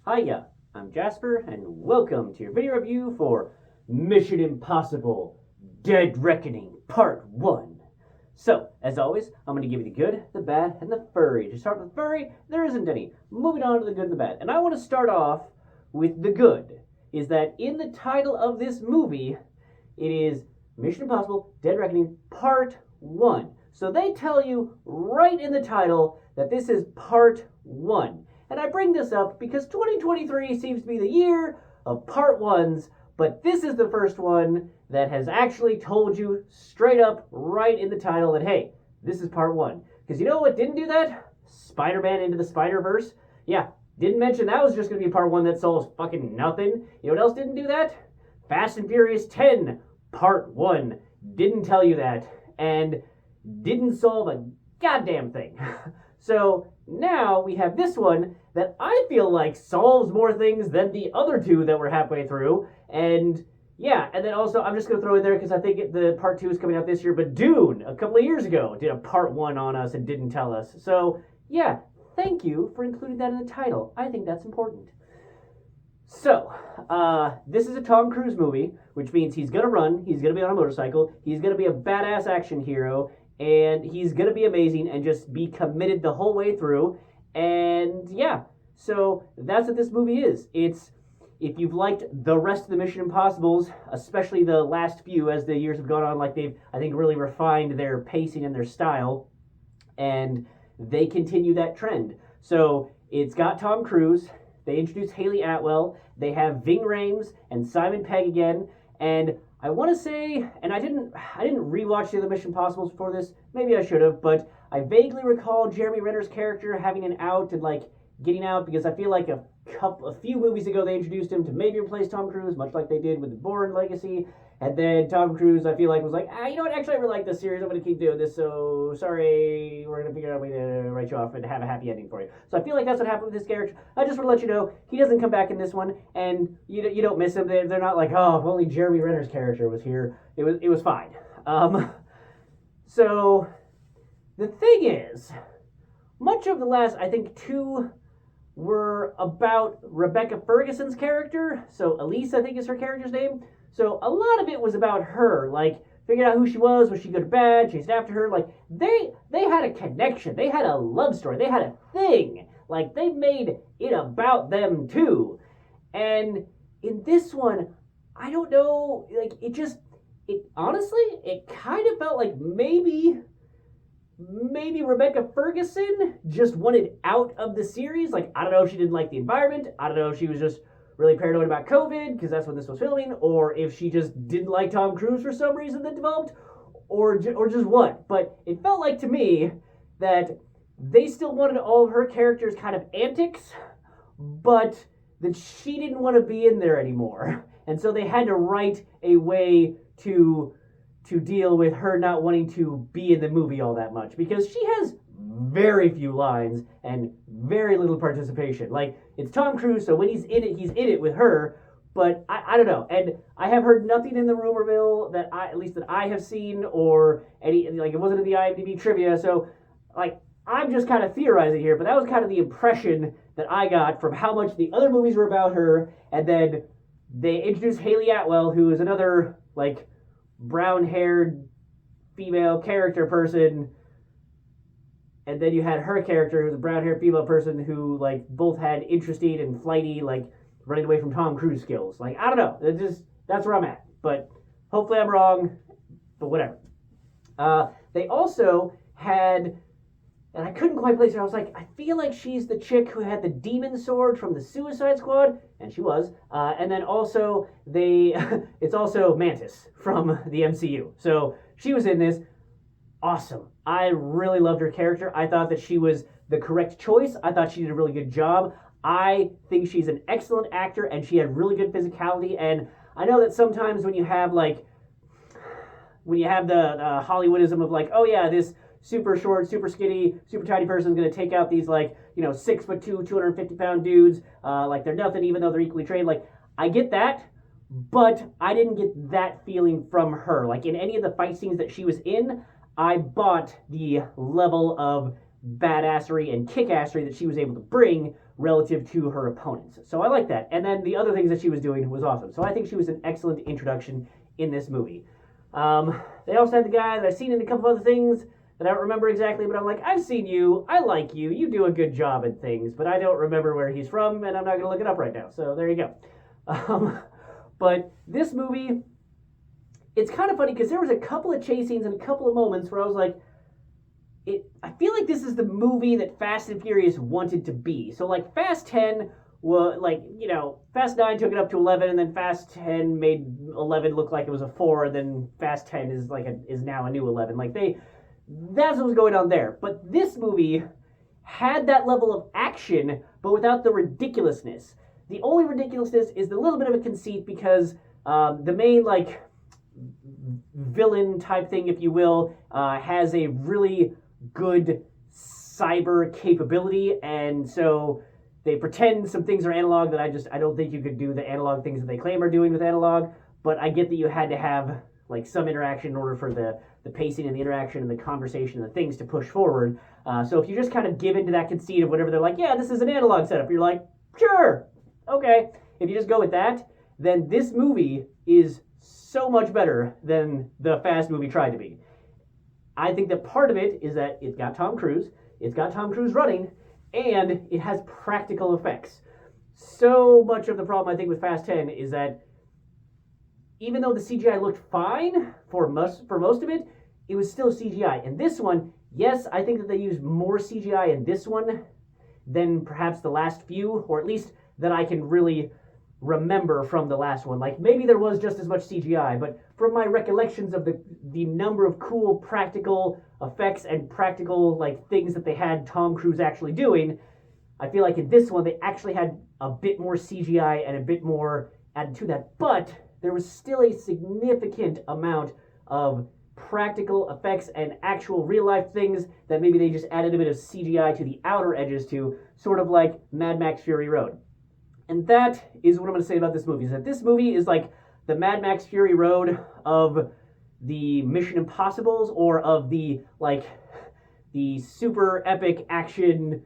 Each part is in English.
Hiya, I'm Jasper, and welcome to your video review for Mission Impossible Dead Reckoning Part 1. So, as always, I'm going to give you the good, the bad, and the furry. To start with the furry, there isn't any. Moving on to the good and the bad. And I want to start off with the good, is that in the title of this movie, it is Mission Impossible Dead Reckoning Part 1. So they tell you right in the title that this is Part 1. And I bring this up because 2023 seems to be the year of part ones, but this is the first one that has actually told you straight up right in the title that, hey, this is part one. Because you know what didn't do that? Spider-Man Into the Spiderverse. Yeah, didn't mention that was just going to be part one that solves fucking nothing. You know what else didn't do that? Fast and Furious 10, part one. Didn't tell you that. And didn't solve a goddamn thing. So now we have this one that I feel like solves more things than the other two that we're halfway through. And yeah, and then also I'm just going to throw in there because I think the part two is coming out this year, but Dune, a couple of years ago, did a part one on us and didn't tell us. So yeah, thank you for including that in the title. I think that's important. So, this is a Tom Cruise movie, which means he's going to run, he's going to be on a motorcycle, he's going to be a badass action hero, and he's going to be amazing and just be committed the whole way through. And yeah, so that's what this movie is. It's, if you've liked the rest of the Mission Impossibles, especially the last few as the years have gone on, like they've, I think, really refined their pacing and their style, and they continue that trend. So it's got Tom Cruise, they introduce Haley Atwell, they have Ving Rhames and Simon Pegg again, and I want to say, and I didn't rewatch the other Mission Impossibles before this. Maybe I should have, but I vaguely recall Jeremy Renner's character having an out and like getting out because I feel like a few movies ago they introduced him to maybe replace Tom Cruise, much like they did with the Bourne Legacy. And then Tom Cruise, I feel like, was like, you know what? Actually, I really like this series. I'm going to keep doing this. So sorry, we're going to figure out a way to write you off and have a happy ending for you. So I feel like that's what happened with this character. I just want to let you know he doesn't come back in this one, and you don't miss him. They're not like, oh, if only Jeremy Renner's character was here. It was fine. So the thing is, much of the last, I think, two were about Rebecca Ferguson's character. So Elise, I think, is her character's name. So a lot of it was about her, like figuring out who she was she good or bad, chased after her. Like they had a connection, they had a love story, they had a thing. Like they made it about them too. And in this one, I don't know, like it honestly, it kind of felt like maybe Rebecca Ferguson just wanted out of the series. Like I don't know if she didn't like the environment. I don't know if she was just really paranoid about COVID because that's when this was filming, or if she just didn't like Tom Cruise for some reason that developed, or just what. But it felt like to me that they still wanted all of her characters' kind of antics, but that she didn't want to be in there anymore. And so they had to write a way to deal with her not wanting to be in the movie all that much, because she has very few lines and very little participation. Like, it's Tom Cruise, so when he's in it with her, but I don't know. And I have heard nothing in the rumor mill that at least that I have seen, or any, like, it wasn't in the IMDb trivia, so like I'm just kind of theorizing here, but that was kind of the impression that I got from how much the other movies were about her. And then they introduced Haley Atwell, who is another like brown-haired female character person, and then you had her character, who's a brown-haired female person who like both had interesting and flighty, like running away from Tom Cruise skills. Like I don't know, that's where I'm at. But hopefully I'm wrong. But whatever. They also had, and I couldn't quite place her. I was like, I feel like she's the chick who had the demon sword from the Suicide Squad, and she was. And then also it's also Mantis from the MCU. So she was in this. Awesome. I really loved her character. I thought that she was the correct choice. I thought she did a really good job. I think she's an excellent actor, and she had really good physicality. And I know that sometimes when you have the Hollywoodism of like, oh yeah, this super short, super skinny, super tiny person is going to take out these 6'2", 250-pound dudes like they're nothing, even though they're equally trained. Like, I get that, but I didn't get that feeling from her. Like in any of the fight scenes that she was in, I bought the level of badassery and kickassery that she was able to bring relative to her opponents. So I like that. And then the other things that she was doing was awesome. So I think she was an excellent introduction in this movie. They also had the guy that I've seen in a couple other things that I don't remember exactly, but I'm like, I've seen you, I like you, you do a good job at things, but I don't remember where he's from, and I'm not going to look it up right now. So there you go. But this movie, it's kind of funny because there was a couple of chase scenes and a couple of moments where I was like, I feel like this is the movie that Fast and Furious wanted to be. So like Fast 10 was like, Fast 9 took it up to 11, and then Fast 10 made 11 look like it was a 4, and then Fast 10 is now a new 11. That's what was going on there. But this movie had that level of action, but without the ridiculousness. The only ridiculousness is the little bit of a conceit because the main villain type thing, if you will, has a really good cyber capability, and so they pretend some things are analog that I don't think you could do the analog things that they claim are doing with analog, but I get that you had to have some interaction in order for the pacing and the interaction and the conversation and the things to push forward. So if you just kind of give into that conceit of whatever they're like, yeah, this is an analog setup, you're like, sure, okay. If you just go with that, then this movie is so much better than the Fast movie tried to be. I think that part of it is that it's got Tom Cruise running, and it has practical effects. So much of the problem, I think, with Fast 10 is that even though the CGI looked fine for most of it, it was still CGI. And this one, yes, I think that they used more CGI in this one than perhaps the last few, or at least that I can really remember from the last one. Maybe there was just as much CGI, but from my recollections of the number of cool practical effects and practical things that they had Tom Cruise actually doing, I feel like in this one they actually had a bit more CGI and a bit more added to that, but there was still a significant amount of practical effects and actual real life things that maybe they just added a bit of CGI to the outer edges to, sort of like Mad Max Fury Road. And that is what I'm going to say about this movie, is that this movie is like the Mad Max Fury Road of the Mission Impossibles, or of the super epic action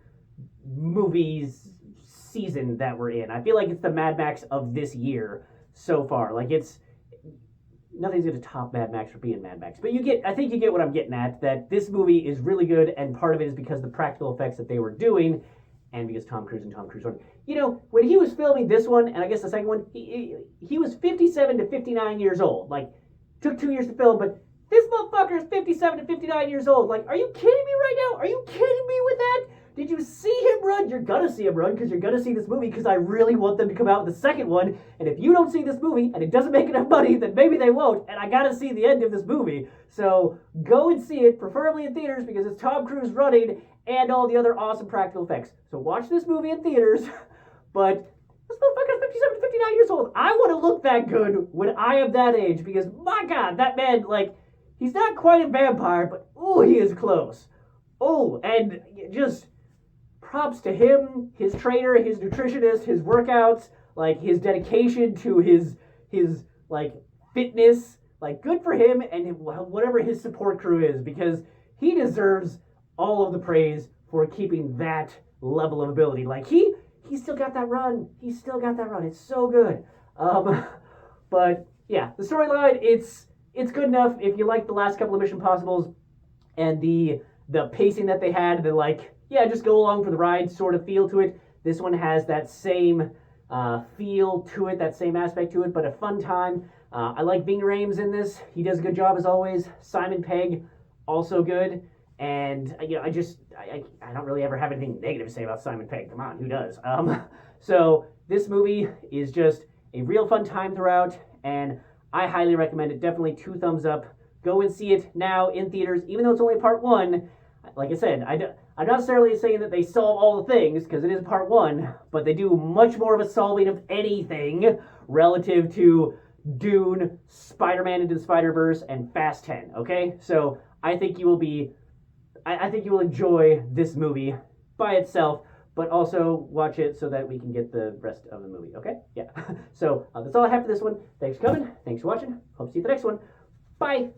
movies season that we're in. I feel like it's the Mad Max of this year so far. Nothing's going to top Mad Max for being Mad Max. But I think you get what I'm getting at, that this movie is really good, and part of it is because of the practical effects that they were doing, and because Tom Cruise. When he was filming this one, and I guess the second one, he was 57 to 59 years old. Took 2 years to film, but this motherfucker is 57 to 59 years old. Are you kidding me right now? Are you kidding me with that? Did you see him run? You're gonna see him run because you're gonna see this movie, because I really want them to come out with the second one. And if you don't see this movie and it doesn't make enough money, then maybe they won't. And I gotta see the end of this movie. So go and see it, preferably in theaters, because it's Tom Cruise running and all the other awesome practical effects. So watch this movie in theaters. But this motherfucker's 57 to 59 years old. I want to look that good when I am that age, because my God, that man, he's not quite a vampire, but oh, he is close. Oh, and just props to him, his trainer, his nutritionist, his workouts, his dedication to his fitness. Good for him and whatever his support crew is, because he deserves all of the praise for keeping that level of ability. He's still got that run. He's still got that run. It's so good. But yeah, the storyline, it's good enough if you like the last couple of Mission Impossibles and the pacing that they had, just go along for the ride sort of feel to it. This one has that same feel to it, that same aspect to it, but a fun time. I like Ving Rhames in this. He does a good job as always. Simon Pegg, also good. And I don't really ever have anything negative to say about Simon Pegg. Come on, who does? So this movie is just a real fun time throughout, and I highly recommend it. Definitely 2 thumbs up. Go and see it now in theaters, even though it's only part 1. Like I said, I'm not necessarily saying that they solve all the things, because it is part 1, but they do much more of a solving of anything relative to Dune, Spider-Man Into the Spiderverse, and Fast 10. Okay, so I think you will enjoy this movie by itself, but also watch it so that we can get the rest of the movie, okay? Yeah. So that's all I have for this one. Thanks for coming. Thanks for watching. Hope to see you at the next one. Bye.